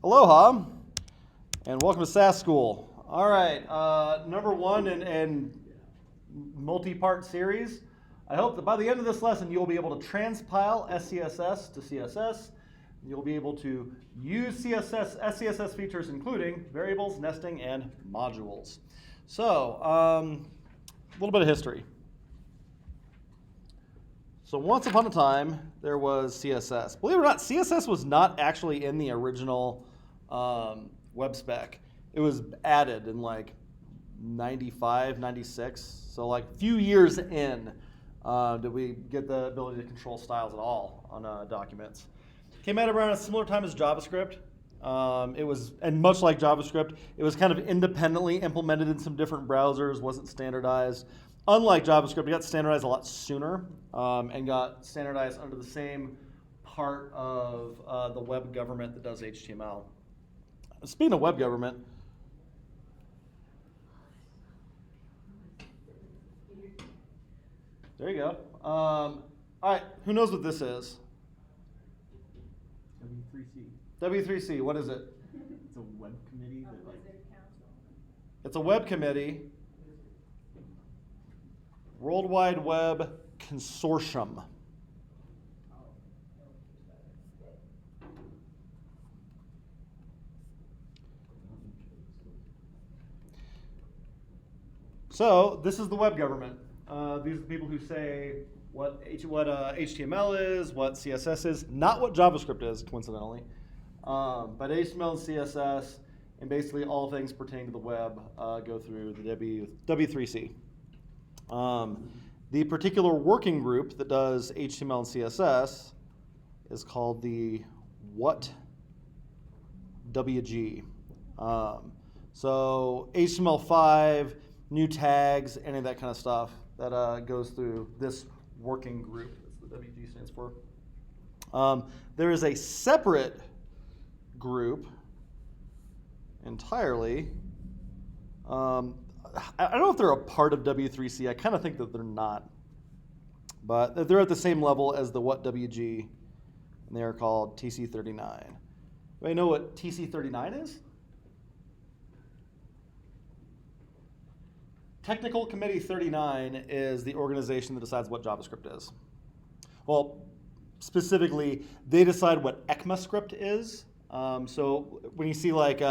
Aloha, and welcome to SASS School. All right, number one in multi-part series. I hope that by the end of this lesson, you'll be able to transpile SCSS to CSS. You'll be able to use SCSS features, including variables, nesting, and modules. So, a little bit of history. So once upon a time, there was CSS. Believe it or not, CSS was not actually in the original web spec. It was added in like 95, 96. So like a few years in did we get the ability to control styles at all on documents. Came out around a similar time as JavaScript. And much like JavaScript, it was kind of independently implemented in some different browsers, wasn't standardized. Unlike JavaScript, it got standardized a lot sooner and got standardized under the same part of the web government that does HTML. Speaking of web government, there you go. All right, who knows what this is? W3C, what is it? It's a web committee. It's a web committee. World Wide Web Consortium. So this is the web government. These are the people who say what HTML is, what CSS is, not what JavaScript is, coincidentally, but HTML and CSS, and basically all things pertaining to the web go through the W3C. The particular working group that does HTML and CSS is called the WG. So HTML5, new tags, any of that kind of stuff that goes through this working group. That's what the WG stands for. There is a separate group entirely. I don't know if they're a part of W3C. I kind of think that they're not. But they're at the same level as the WG, and they are called TC39. Do you know what TC39 is? Technical Committee 39 is the organization that decides what JavaScript is. Well, specifically, they decide what ECMAScript is. So when you see like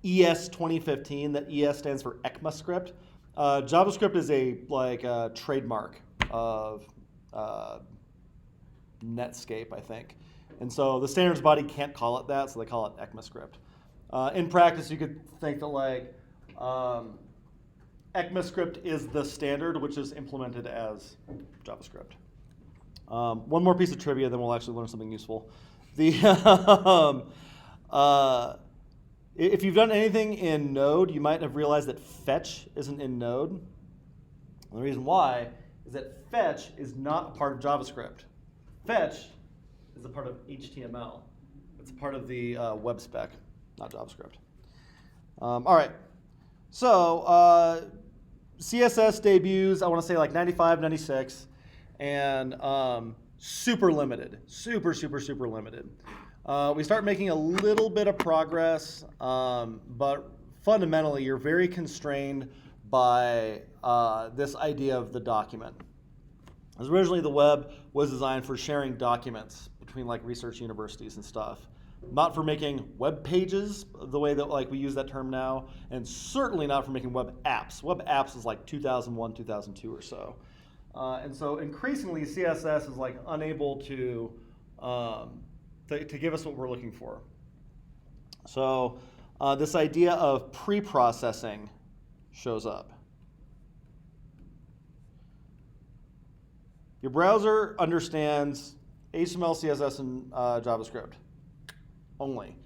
ES 2015, that ES stands for ECMAScript. JavaScript is a trademark of Netscape, I think. And so the standards body can't call it that, so they call it ECMAScript. In practice, you could think that ECMAScript is the standard, which is implemented as JavaScript. One more piece of trivia, then we'll actually learn something useful. If you've done anything in Node, you might have realized that fetch isn't in Node. And the reason why is that fetch is not a part of JavaScript. Fetch is a part of HTML. It's a part of the web spec, not JavaScript. All right. So CSS debuts, I want to say like 95, 96, and super limited, super limited. We start making a little bit of progress, but fundamentally, you're very constrained by this idea of the document. As originally, the web was designed for sharing documents between like research universities and stuff, not for making web pages the way that like we use that term now, and certainly not for making web apps. Web apps is like 2001, 2002 or so. And so increasingly, CSS is like unable to give us what we're looking for. So this idea of preprocessing shows up. Your browser understands HTML, CSS, and JavaScript only.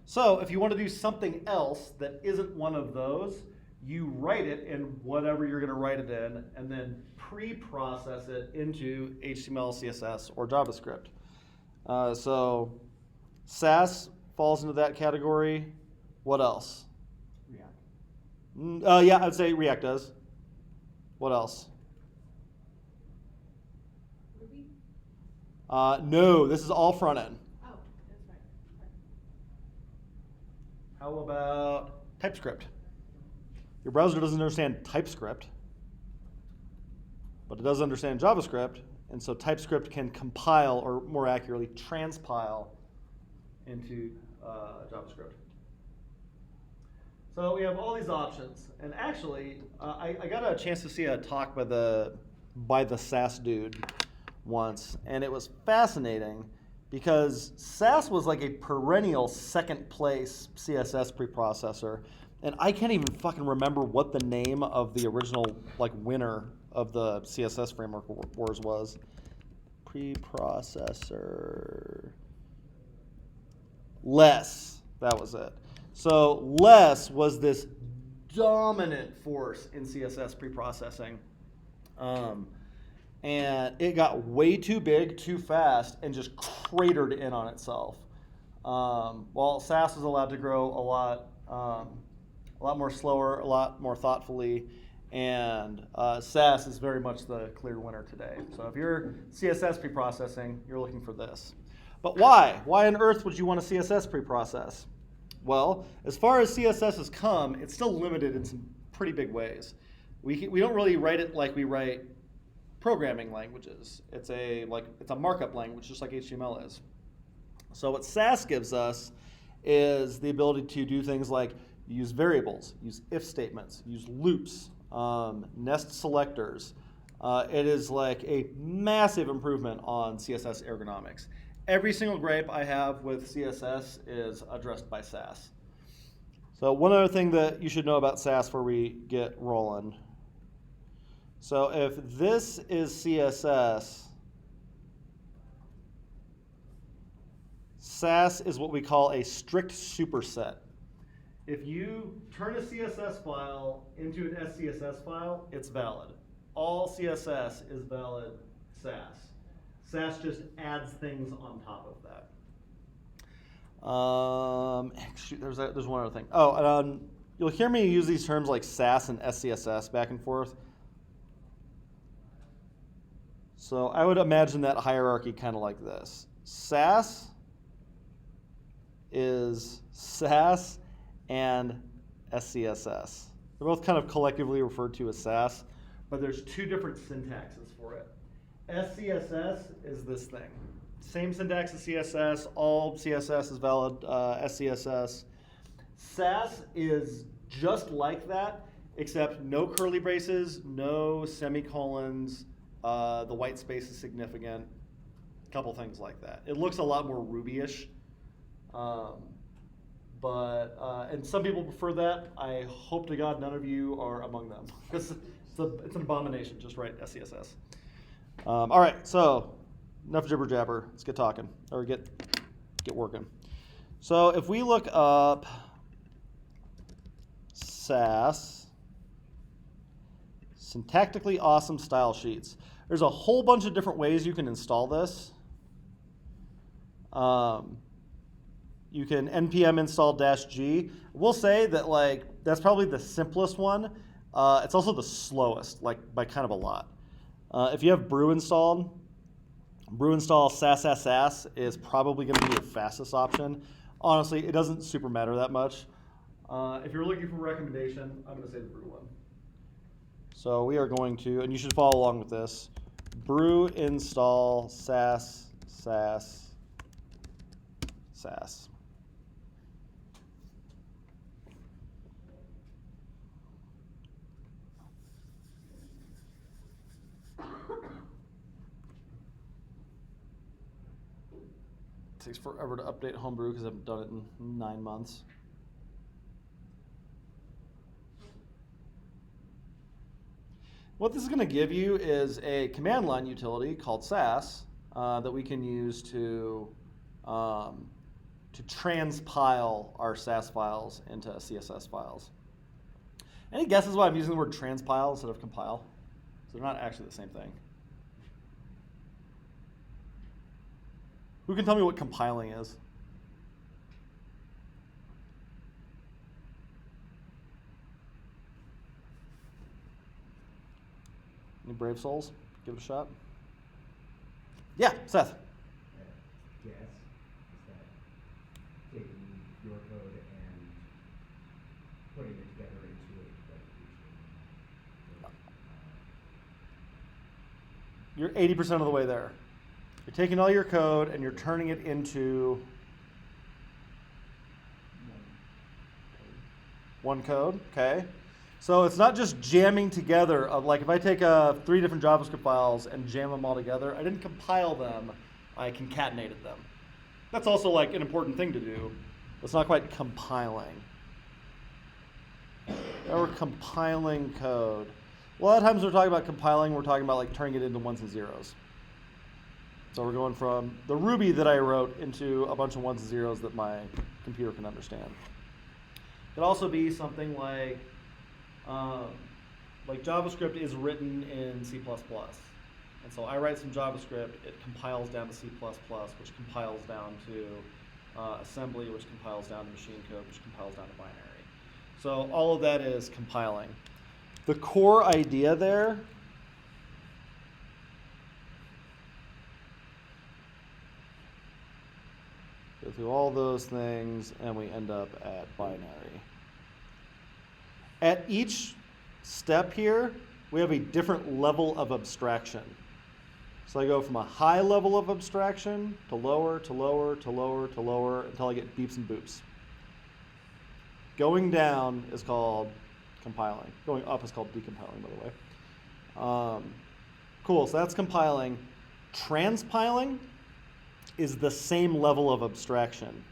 So if you want to do something else that isn't one of those, you write it in whatever you're going to write it in, and then pre-process it into HTML, CSS, or JavaScript. So SASS falls into that category. What else? React. Yeah, I'd say React does. What else? Ruby? No, this is all front end. Oh, that's right. How about TypeScript? Your browser doesn't understand TypeScript, but it does understand JavaScript, and so TypeScript can compile, or more accurately, transpile into JavaScript. So we have all these options, and actually, I got a chance to see a talk by the SASS dude once, and it was fascinating because SASS was like a perennial second place CSS preprocessor, and I can't even fucking remember what the name of the original like winner of the CSS framework wars was. Preprocessor. Less. That was it. So Less was this dominant force in CSS preprocessing. And it got way too big, too fast, and just cratered in on itself. While SASS was allowed to grow a lot more slower, a lot more thoughtfully, and SASS is very much the clear winner today. So if you're CSS preprocessing, you're looking for this. But why? Why on earth would you want a CSS preprocess? Well, as far as CSS has come, it's still limited in some pretty big ways. We don't really write it like we write programming languages. It's a markup language, just like HTML is. So what SASS gives us is the ability to do things like use variables, use if statements, use loops, nest selectors. It is like a massive improvement on CSS ergonomics. Every single gripe I have with CSS is addressed by SASS. So one other thing that you should know about SASS before we get rolling. So if this is CSS, SASS is what we call a strict superset. If you turn a CSS file into an SCSS file, it's valid. All CSS is valid SASS. SASS just adds things on top of that. Shoot, there's one other thing. Oh, you'll hear me use these terms like SASS and SCSS back and forth. So I would imagine that hierarchy kind of like this. SASS is SASS and SCSS. They're both kind of collectively referred to as SASS, but there's two different syntaxes for it. SCSS is this thing. Same syntax as CSS, all CSS is valid SCSS. SASS is just like that, except no curly braces, no semicolons, the white space is significant, a couple things like that. It looks a lot more Ruby-ish, and some people prefer that. I hope to God none of you are among them, because it's an abomination. Just write SCSS. All right, so enough jibber jabber. Let's get talking, or get working. So if we look up SASS, syntactically awesome style sheets. There's a whole bunch of different ways you can install this. You can npm install -g. We'll say that that's probably the simplest one. It's also the slowest, by kind of a lot. If you have brew install SASS is probably going to be your fastest option. Honestly, it doesn't super matter that much. If you're looking for a recommendation, I'm going to say the brew one. So we are going to, and you should follow along with this, brew install SASS. It takes forever to update Homebrew because I haven't done it in 9 months. What this is going to give you is a command line utility called SASS that we can use to transpile our SASS files into CSS files. Any guesses why I'm using the word transpile instead of compile? So they're not actually the same thing. Who can tell me what compiling is? Any brave souls? Give it a shot. Yeah, Seth. Guess is that taking your code and you're 80% of the way there. You're taking all your code and you're turning it into one code, okay? So it's not just jamming together of like if I take 3 different JavaScript files and jam them all together, I didn't compile them, I concatenated them. That's also like an important thing to do. It's not quite compiling. Now we're compiling code. A lot of times when we're talking about compiling, we're talking about like turning it into ones and zeros. So we're going from the Ruby that I wrote into a bunch of ones and zeros that my computer can understand. It could also be something like JavaScript is written in C++. And so I write some JavaScript, it compiles down to C++, which compiles down to assembly, which compiles down to machine code, which compiles down to binary. So all of that is compiling. The core idea there go through all those things and we end up at binary. At each step here, we have a different level of abstraction. So I go from a high level of abstraction to lower, to lower, to lower, to lower, until I get beeps and boops. Going down is called compiling. Going up is called decompiling, by the way. Cool, so that's compiling. Transpiling is the same level of abstraction.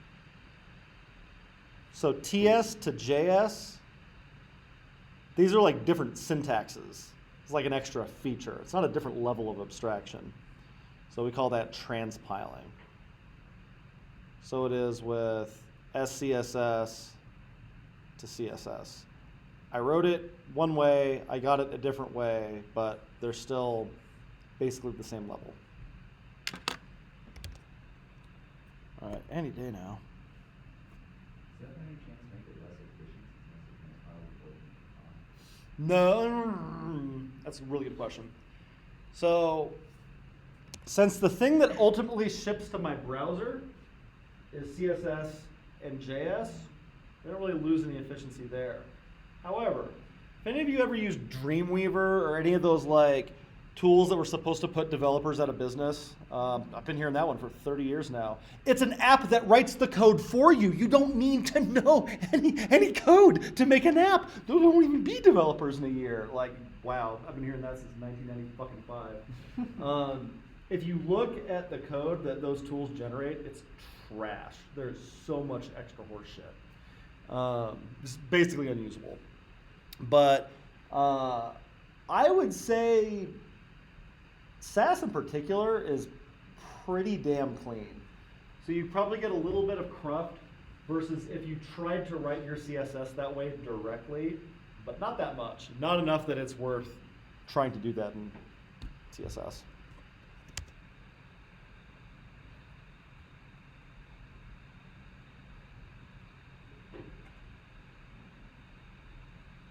So TS to JS, these are like different syntaxes. It's like an extra feature. It's not a different level of abstraction. So we call that transpiling. So it is with SCSS to CSS. I wrote it one way, I got it a different way, but they're still basically the same level. All right, any day now. Is that by any chance make it less efficient since it's No, that's a really good question. So, since the thing that ultimately ships to my browser is CSS and JS, I don't really lose any efficiency there. However, if any of you ever use Dreamweaver or any of those like tools that were supposed to put developers out of business, I've been hearing that one for 30 years now. It's an app that writes the code for you. You don't need to know any code to make an app. There won't even be developers in a year. Like, wow, I've been hearing that since 1995. If you look at the code that those tools generate, it's trash. There's so much extra horse shit. It's basically unusable. But I would say SASS in particular is pretty damn clean. So you probably get a little bit of cruft versus if you tried to write your CSS that way directly, but not that much. Not enough that it's worth trying to do that in CSS.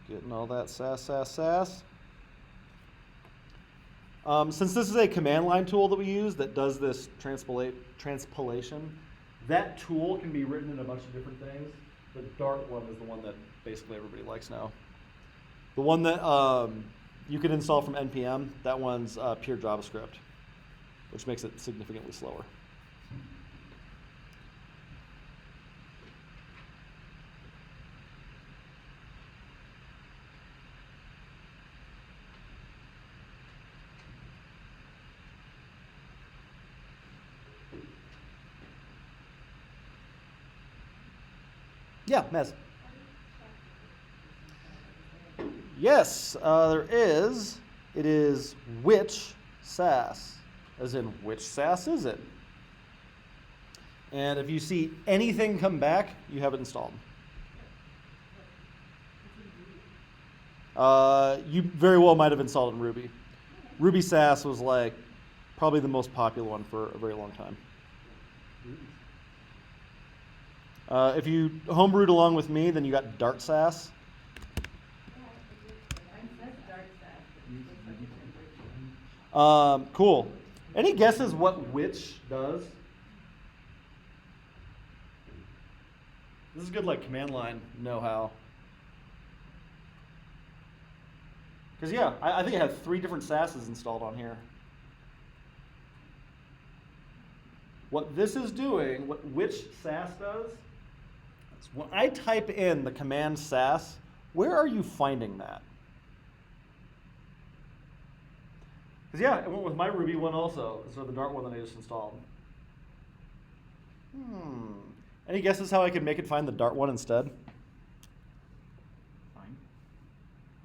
Getting all that sass. Since this is a command line tool that we use that does this transpilation, that tool can be written in a bunch of different things. The Dart one is the one that basically everybody likes now. The one that you can install from NPM, that one's pure JavaScript, which makes it significantly slower. Yeah, Mez. Yes, there is. It is which SASS, as in which SASS is it? And if you see anything come back, you have it installed. You very well might have installed it in Ruby. Ruby SASS was like probably the most popular one for a very long time. If you homebrewed along with me, then you got Dart SASS. Cool. Any guesses what which does? This is good like command line know-how. Because yeah, I think I have 3 different SASs installed on here. What this is doing, which SAS does, is when I type in the command SAS, where are you finding that? Because yeah, it went with my Ruby one also, instead of the Dart one that I just installed. Any guesses how I could make it find the Dart one instead? Fine.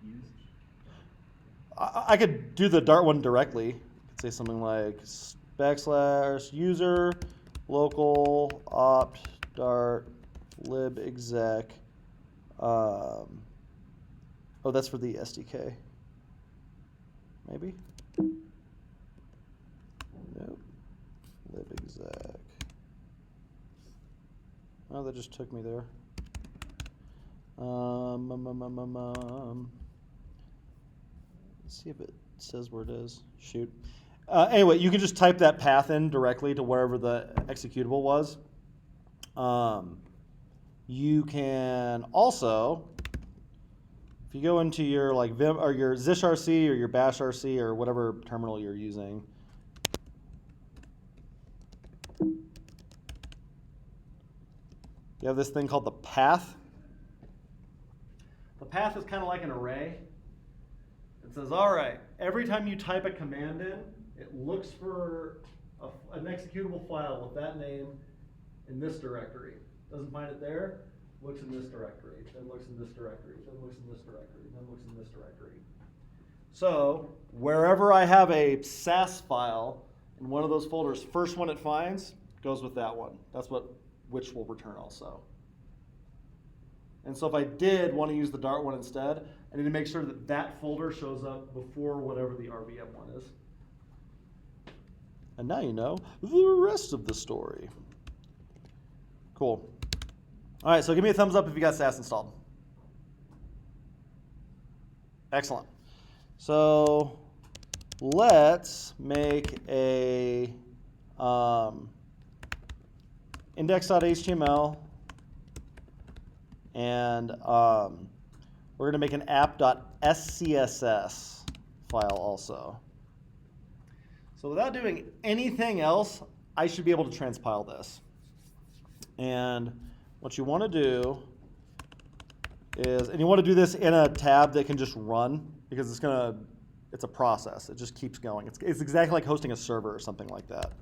Use. I could do the Dart one directly. I could say something like /user local opt Dart lib exec. Oh, that's for the SDK. Maybe? Nope. Lib exec. Oh, that just took me there. Let's see if it says where it is. Shoot. Anyway, you can just type that path in directly to wherever the executable was. You can also, if you go into your like Vim or your zshrc or your bashrc or whatever terminal you're using, you have this thing called the path. The path is kind of like an array. It says, all right, every time you type a command in, it looks for an executable file with that name in this directory. Doesn't find it there, looks in this directory, then looks in this directory, then looks in this directory, then looks in this directory. So wherever I have a SAS file in one of those folders, first one it finds goes with that one. That's what which will return also. And so if I did want to use the Dart one instead, I need to make sure that that folder shows up before whatever the RVM one is. And now you know the rest of the story. Cool. All right, so give me a thumbs up if you got SAS installed. Excellent. So let's make a index.html, and we're going to make an app.scss file also. So without doing anything else, I should be able to transpile this. And what you want to do is, and you want to do this in a tab that can just run, because it's a process. It just keeps going. It's exactly like hosting a server or something like that.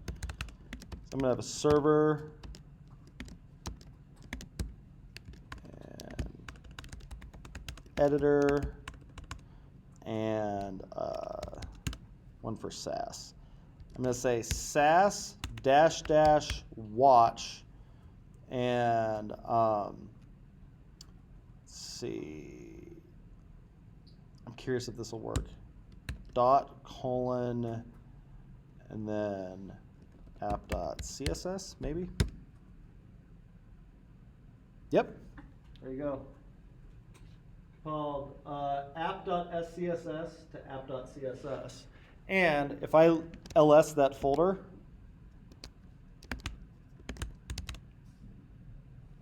So I'm going to have a server and editor and one for SAS. I'm going to say SAS -- watch and let's see. I'm curious if this will work. :: and then app.css maybe. Yep. There you go. Called app.scss to app.css. And if I ls that folder,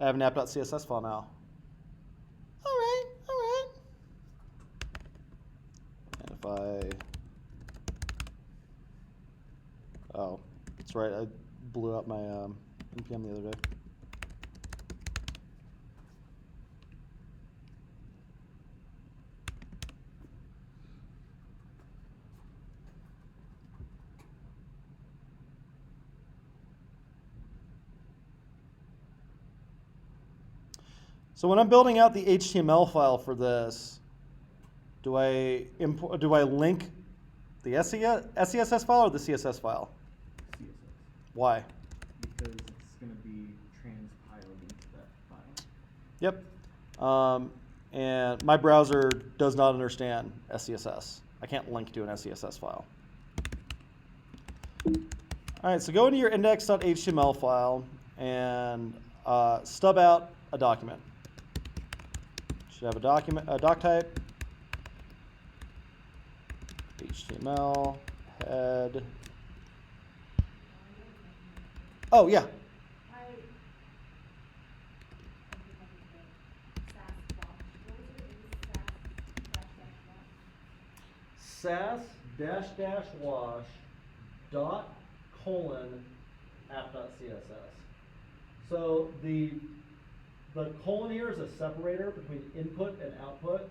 I have an app.css file now. All right, all right. And if oh, that's right, I blew up my npm the other day. So when I'm building out the HTML file for this, do I link the SCSS file or the CSS file? CSS. Why? Because it's going to be transpiled into that file. Yep. And my browser does not understand SCSS. I can't link to an SCSS file. All right, so go into your index.html file and stub out a document. Should have a doc type, HTML, head. Oh, yeah. SAS -- wash : app.css. So the colon here is a separator between input and output.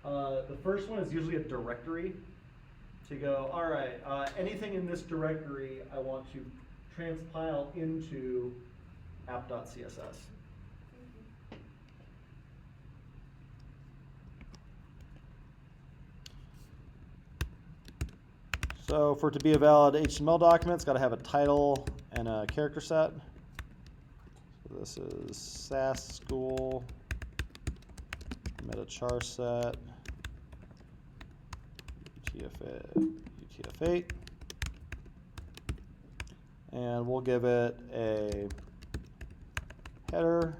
The first one is usually a directory. So you go, all right, anything in this directory I want to transpile into app.css. So for it to be a valid HTML document, it's got to have a title and a character set. So this is SASS School, meta char set, UTF-8, and we'll give it a header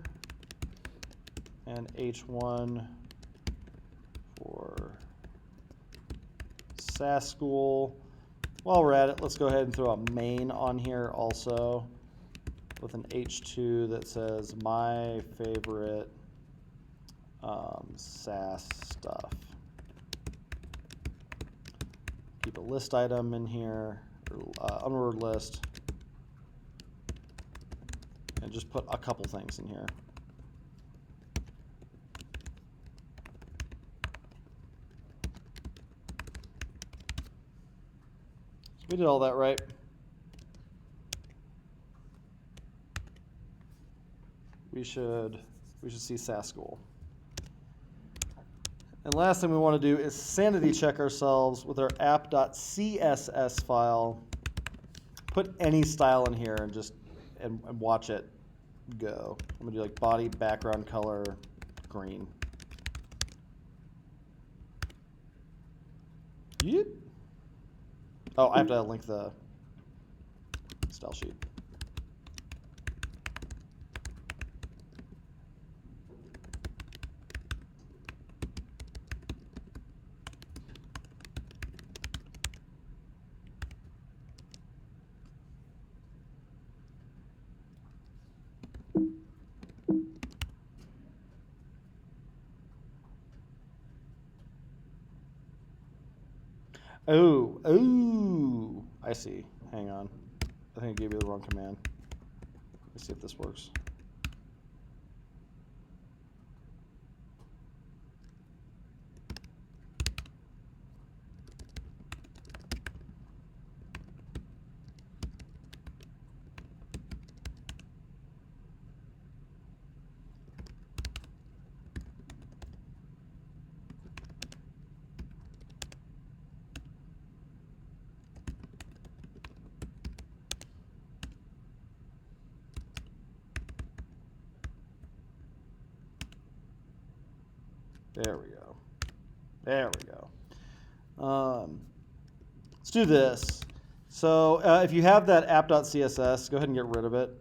and H1 for SASS School. While we're at it, let's go ahead and throw a main on here also with an H2 that says my favorite SASS stuff. Keep a list item in here, or unword list, and just put a couple things in here. We did all that right. We should see SASS School. And last thing we want to do is sanity check ourselves with our app.css file. Put any style in here and just and watch it go. I'm gonna do like body background color green. Yep. Oh, I have to link the style sheet. Oh, I see. Hang on. I think I gave you the wrong command. Let's see if this works. There we go. There we go. Let's do this. So if you have that app.css, go ahead and get rid of it.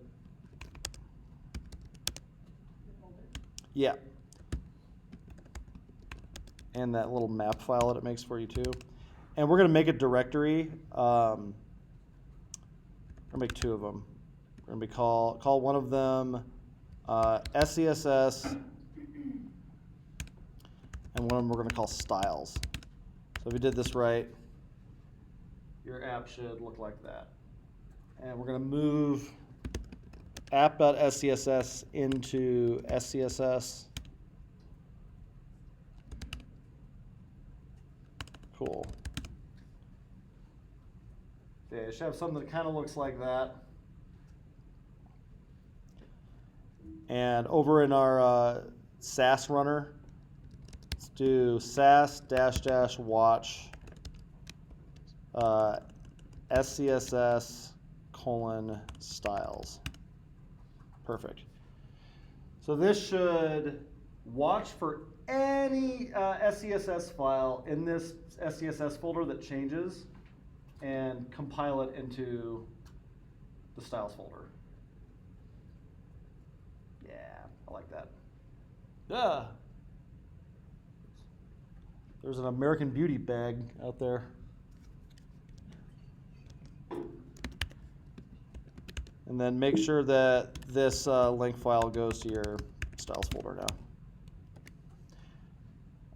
Yeah. And that little map file that it makes for you too. And we're going to make a directory. We're going to make two of them. We're going to call one of them SCSS. And one of them we're going to call styles. So if you did this right, your app should look like that. And we're going to move app.scss into SCSS. Cool. Okay, it should have something that kind of looks like that. And over in our SASS runner, let's do SASS-watch SCSS :styles. Perfect. So this should watch for any SCSS file in this SCSS folder that changes and compile it into the styles folder. Yeah, I like that. Yeah. There's an American Beauty bag out there. And then make sure that this link file goes to your styles folder now.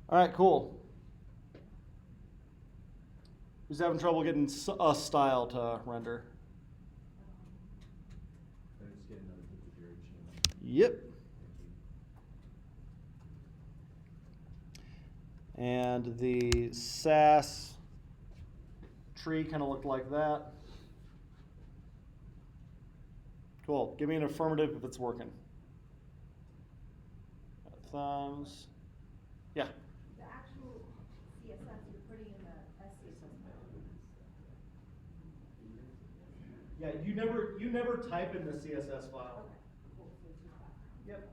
All right, cool. Who's having trouble getting a style to render? Yep. And the SASS tree kind of looked like that. Cool. Give me an affirmative if it's working. Thumbs. Yeah. The actual CSS you're putting in the SCSS file. Yeah, you never type in the CSS file. Okay, cool. So it's just background. Yep.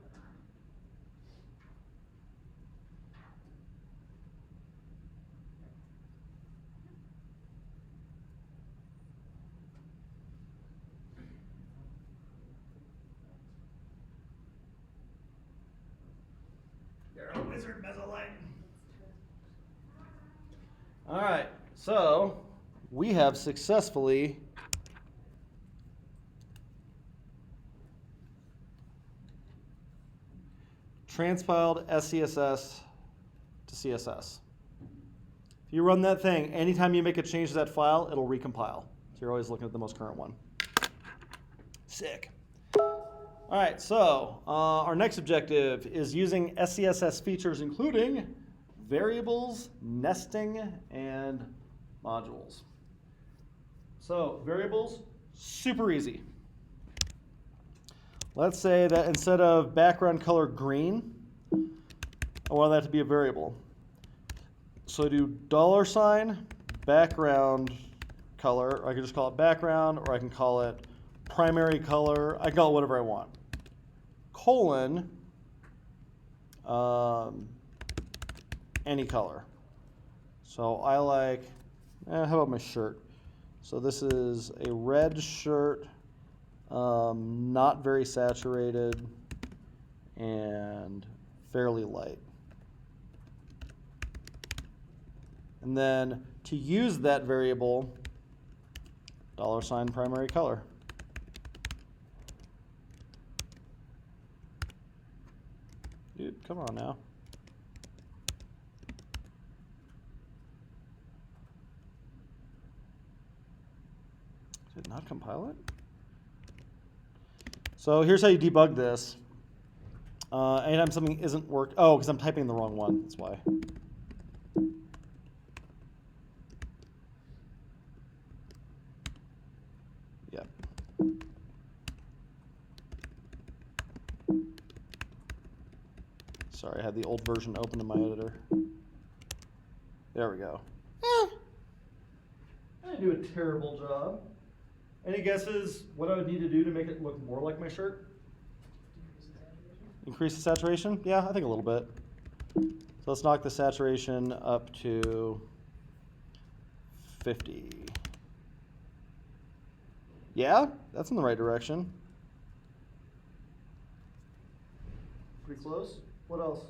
You're a wizard, Mesolite. All right, so we have successfully transpiled SCSS to CSS. If you run that thing, anytime you make a change to that file, it'll recompile. So you're always looking at the most current one. Sick. All right, so our next objective is using SCSS features including variables, nesting, and modules. So variables, super easy. Let's say that instead of background color green, I want that to be a variable. So I do $ background color, or I can just call it background, or I can call it primary color. I can call it whatever I want. Colon, any color. So I like, how about my shirt? So this is a red shirt, not very saturated, and fairly light. And then to use that variable, $ primary color. Dude, come on now. Did it not compile it? So here's how you debug this. Anytime something isn't oh, because I'm typing the wrong one, that's why. Yep. Sorry, I had the old version open in my editor. There we go. I didn't do a terrible job. Any guesses what I would need to do to make it look more like my shirt? Increase the saturation? Yeah, I think a little bit. So let's knock the saturation up to 50. Yeah, that's in the right direction. Pretty close. What else?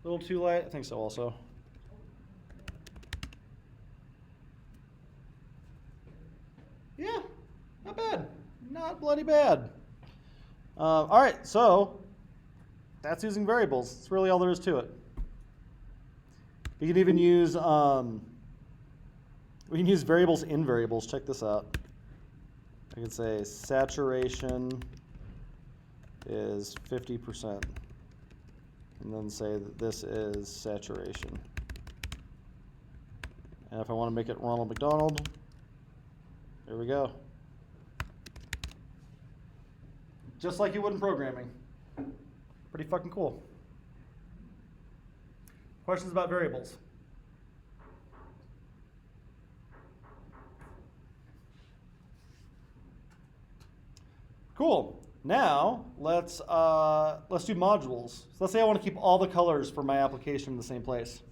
A little too light? I think so also. Yeah, not bad. Not bloody bad. All right, so that's using variables. That's really all there is to it. You can even use we can use variables in variables. Check this out. I can say saturation is 50%, and then say that this is saturation. And if I want to make it Ronald McDonald, there we go. Just like you would in programming. Pretty fucking cool. Questions about variables? Cool. Now let's do modules. So let's say I want to keep all the colors for my application in the same place.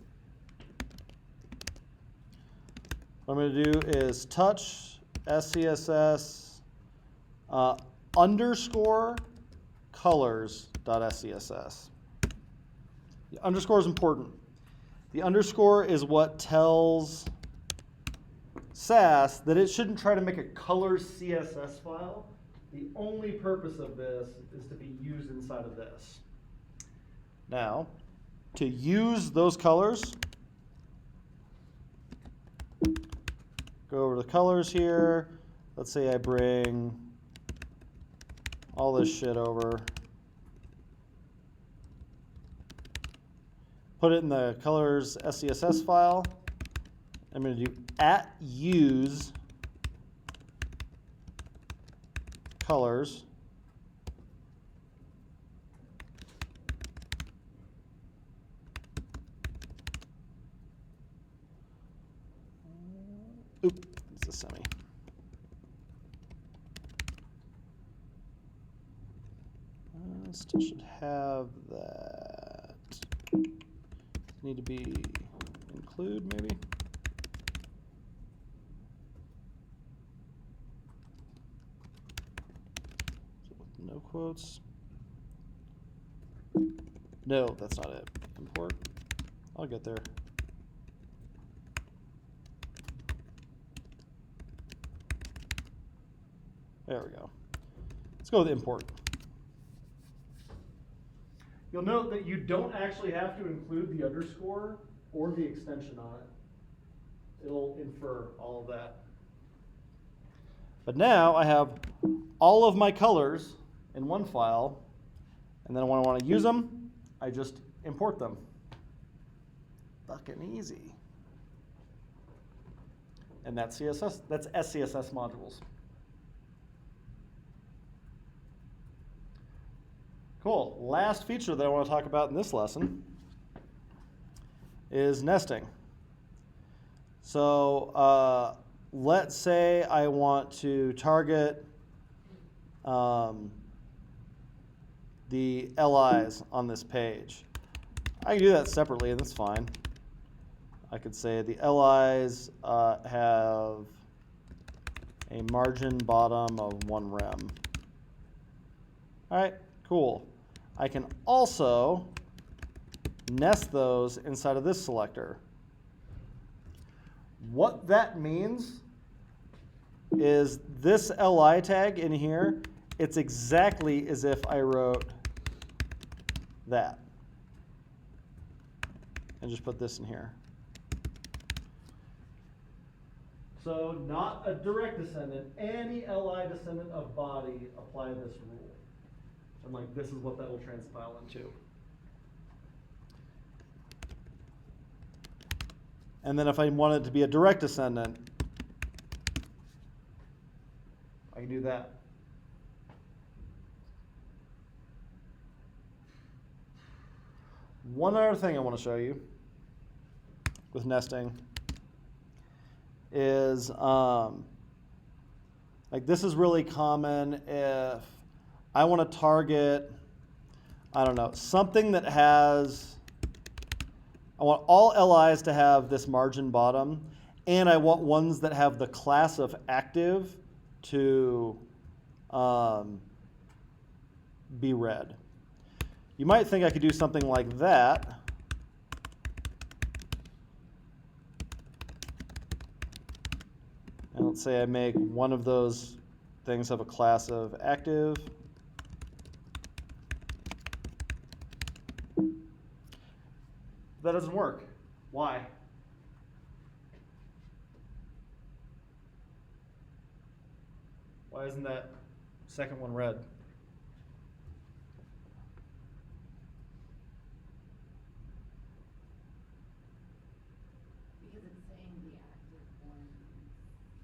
What I'm going to do is touch SCSS underscore colors.scss. The underscore is important. The underscore is what tells SASS that it shouldn't try to make a colors CSS file. The only purpose of this is to be used inside of this. Now, to use those colors, go over to the colors here. Let's say I bring all this shit over. Put it in the colors SCSS file. I'm going to do @use colors. Oop, it's a semi. Still should have that. Need to be include maybe. So with no quotes. No, that's not it. Import. I'll get there. There we go. Let's go with import. You'll note that you don't actually have to include the underscore or the extension on it. It'll infer all of that. But now I have all of my colors in one file, and then when I want to use them, I just import them. Fucking easy. And that's CSS, that's SCSS modules. Cool. Last feature that I want to talk about in this lesson is nesting. So let's say I want to target the LIs on this page. I can do that separately, and that's fine. I could say the LIs have a margin bottom of 1 rem. All right, cool. I can also nest those inside of this selector. What that means is this LI tag in here, it's exactly as if I wrote that. And just put this in here. So not a direct descendant, any LI descendant of body, apply this rule. And like this is what that will transpile into. And then if I want it to be a direct descendant, I can do that. One other thing I want to show you with nesting is like this is really common if I want to target, I don't know, something that has, I want all LIs to have this margin bottom, and I want ones that have the class of active to be red. You might think I could do something like that. And let's say I make one of those things have a class of active. That doesn't work. Why? Why isn't that second one red? Because it's saying the active one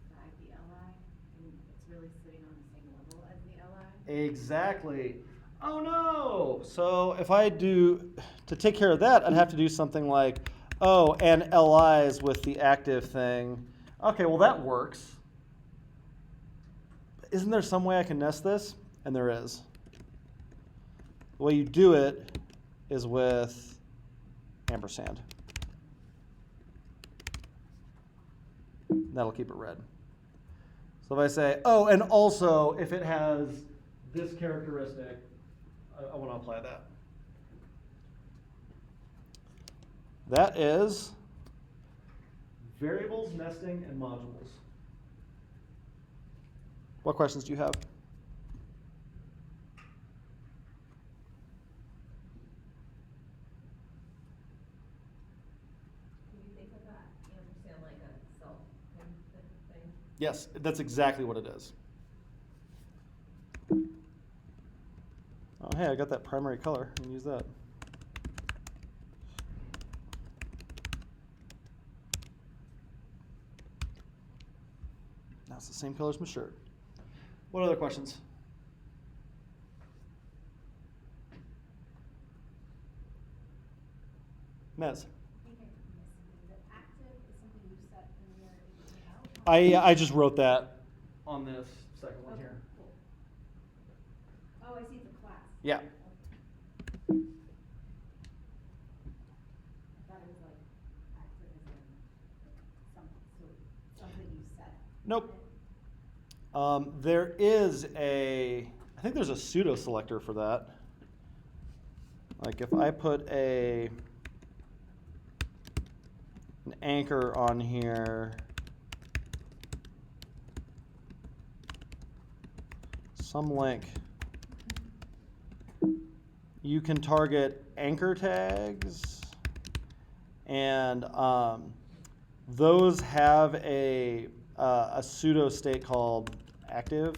inside the LI, and it's really sitting on the same level as the LI. Exactly. Oh no! So if I do, to take care of that, I'd have to do something like, oh, and LIs with the active thing. Okay, well that works. Isn't there some way I can nest this? And there is. The way you do it is with ampersand. That'll keep it red. So if I say, oh, and also if it has this characteristic, I want to apply that. That is variables, nesting, and modules. What questions do you have? Do you think of that ampersand like a self thing? Yes, that's exactly what it is. hey, I got that primary color. I can use that. Now it's the same color as my shirt. What other questions? Mez. I just wrote that on this second one here. Cool. Oh, I see, it's a class. Yeah. Okay. I thought it was like active as in something you set. Nope. There is I think there's a pseudo selector for that. Like if I put an anchor on here, some link, you can target anchor tags, and those have a pseudo state called active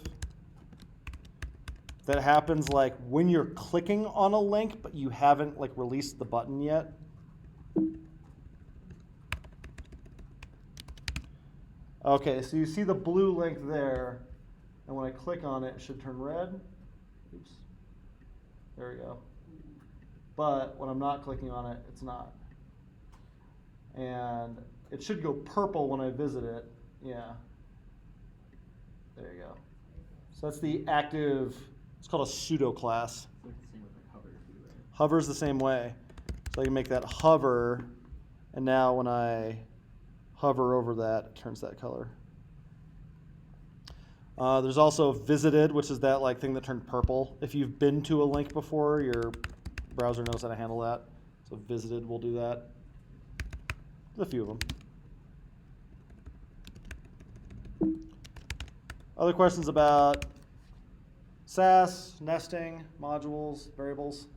that happens like when you're clicking on a link but you haven't like released the button yet. Okay, so you see the blue link there, and when I click on it, it should turn red. Oops. There we go. But when I'm not clicking on it, it's not. And it should go purple when I visit it. Yeah. There you go. So that's the active, it's called a pseudo class. It's like the same with like hover too, right? Hover's the same way. So I can make that hover, and now when I hover over that, it turns that color. There's also visited, which is that like thing that turned purple. If you've been to a link before, your browser knows how to handle that. So visited will do that. There's a few of them. Other questions about SASS, nesting, modules, variables?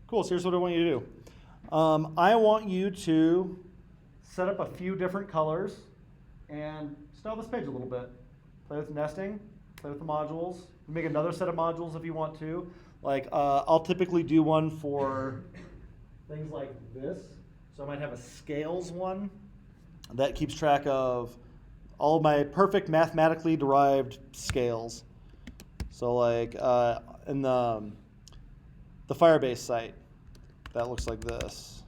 Cool, so here's what I want you to do. I want you to set up a few different colors and style this page a little bit. Play with nesting, play with the modules. Make another set of modules if you want to. Like I'll typically do one for things like this. So I might have a scales one that keeps track of all of my perfect mathematically derived scales. So like in the Firebase site, that looks like this.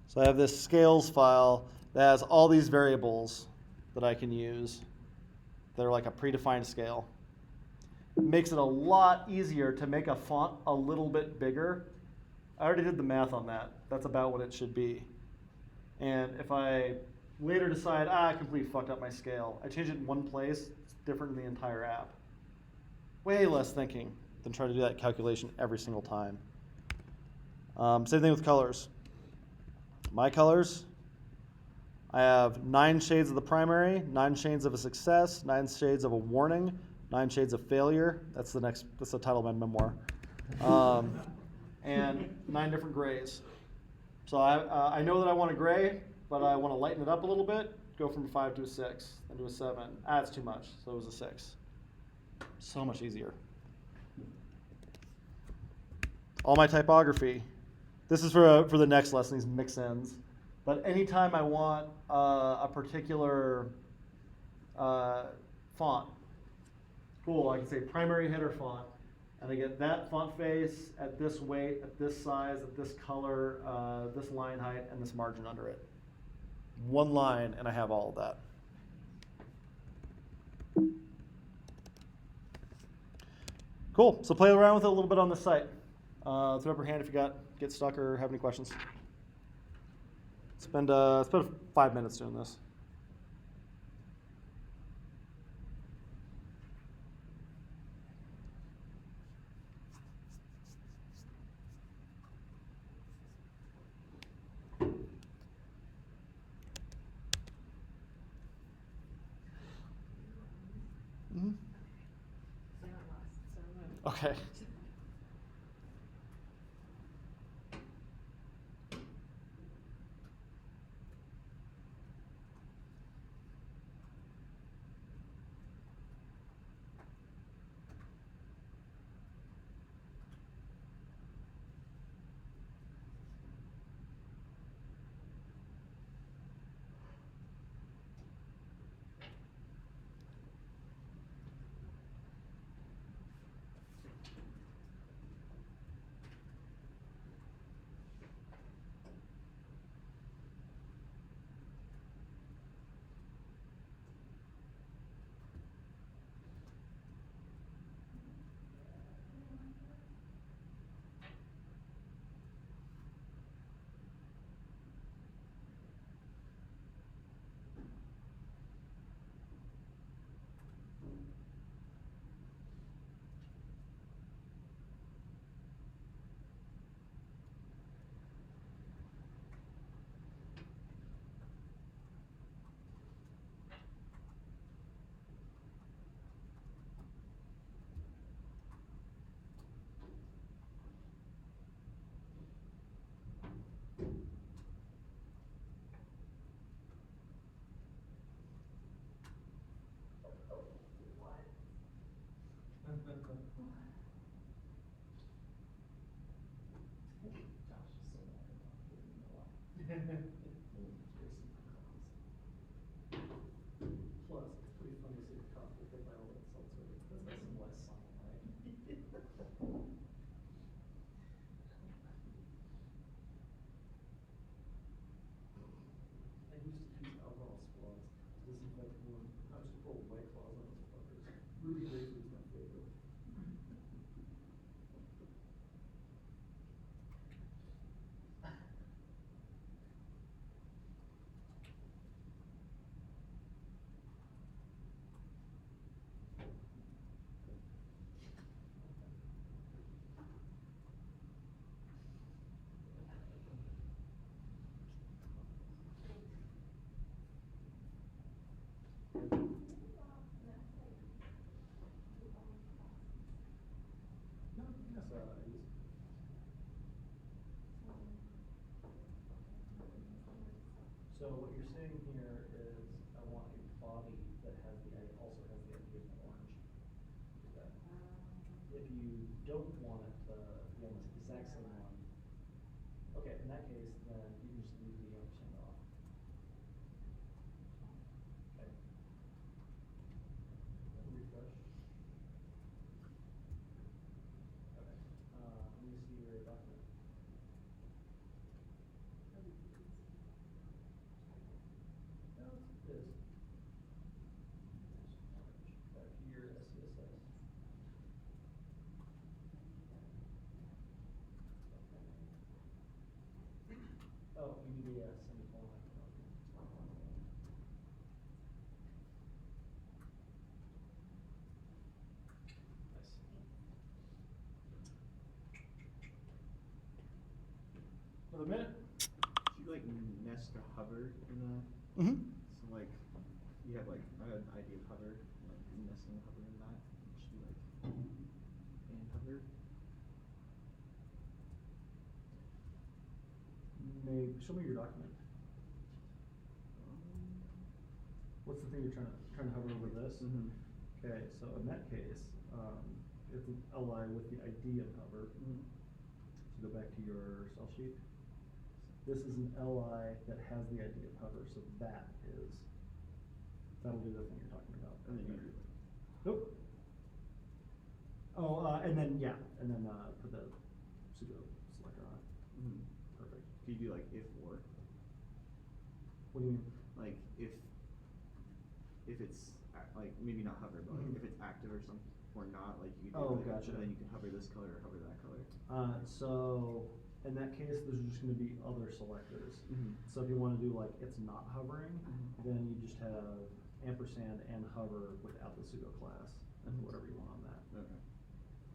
So I have this scales file that has all these variables that I can use. They're like a predefined scale. It makes it a lot easier to make a font a little bit bigger. I already did the math on that. That's about what it should be. And if I later decide, I completely fucked up my scale, I change it in one place, it's different in the entire app. Way less thinking than trying to do that calculation every single time. Same thing with colors. My colors, I have 9 shades of the primary, 9 shades of a success, 9 shades of a warning, 9 shades of failure. That's the title of my memoir. And 9 different grays. So I know that I want a gray, but I want to lighten it up a little bit, go from a 5 to a 6, then to a 7. It's too much, so it was a 6. So much easier. All my typography. This is for the next lesson, these mix-ins. But anytime I want a particular font, cool, I can say primary header font, and I get that font face at this weight, at this size, at this color, this line height, and this margin under it. One line, and I have all of that. Cool, so play around with it a little bit on the site. Throw up your hand if you get stuck or have any questions. Spend 5 minutes doing this. Mm-hmm. So Okay. Plus, it's pretty fun to see a cop get hit by all that seltzer. Doesn't that symbolize something, right? I used to use alcohol squads to disinfect wound. I just pour White Claws on those fuckers. Ruby Grapefruit's my favorite. No, yes, I use. So what you're saying here is I want a body that has also has the idea of orange. Do that. If you don't want it to be on this exact same one, okay, in that case, then you can just leave the ampersand off. Okay. Refresh. Okay. Let me see your document. No, it is. Back to your SCSS. Oh, you need a semicolon. Nice. Another minute. Should you like nest a hover in that? Mm-hmm. So like you have like an idea of hover, like nesting a hover in that. It should be like and hover. Maybe show me your document. What's the thing you're trying to hover over this? Mm-hmm. Okay, so in that case, it's an li with the ID of hover. Mm-hmm. So go back to your cell sheet. This is an li that has the ID of hover, so that'll do the thing you're talking about. And then you Okay. do like Nope. Oh, and then put the pseudo selector on it. mm-hmm. Perfect. Could you do like if or? What do you mean? Like if it's like maybe not hover, but like Mhm. if it's active or something or not, like you could do Oh, like, gotcha. then you can hover this color or hover that color. So in that case, there's just going to be other selectors. Mm-hmm. So if you want to do like it's not hovering, Mhm. then you just have ampersand and hover without the pseudo class and Mhm. whatever you want on that. Okay.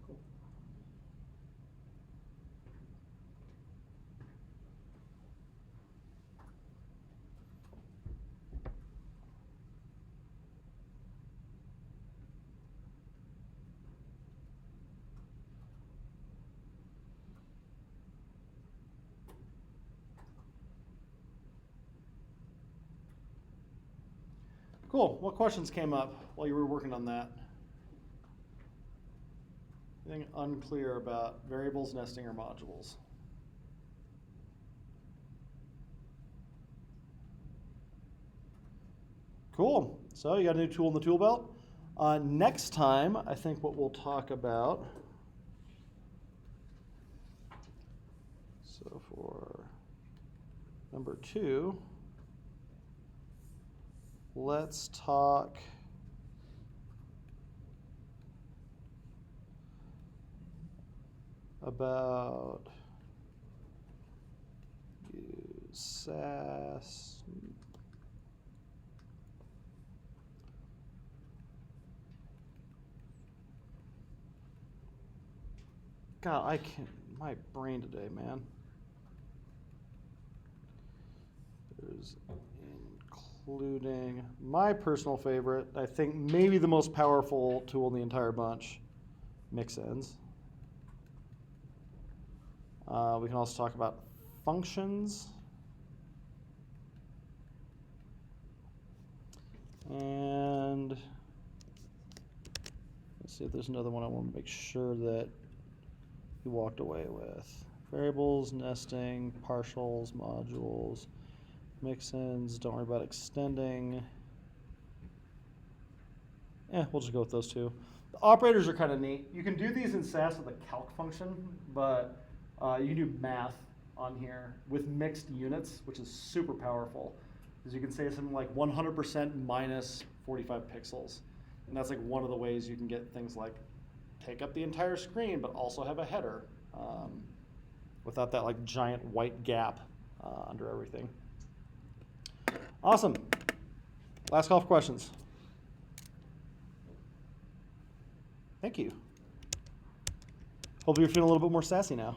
Cool. Cool. What questions came up while you were working on that? Anything unclear about variables, nesting, or modules? Cool. So you got a new tool in the tool belt. Next time, I think what we'll talk about. So for number 2, let's talk about use SASS. God, I can't, my brain today, man. There's including my personal favorite, I think maybe the most powerful tool in the entire bunch, mixins. We can also talk about functions. And let's see if there's another one I want to make sure that you walked away with. Variables, nesting, partials, modules, mixins, don't worry about extending. We'll just go with those 2. The operators are kind of neat. You can do these in SAS with a calc function, but you can do math on here with mixed units, which is super powerful. Because you can say something like 100% minus 45 pixels. And that's like one of the ways you can get things like take up the entire screen, but also have a header without that like giant white gap under everything. Awesome. Last call for questions. Thank you. Hope you're feeling a little bit more sassy now.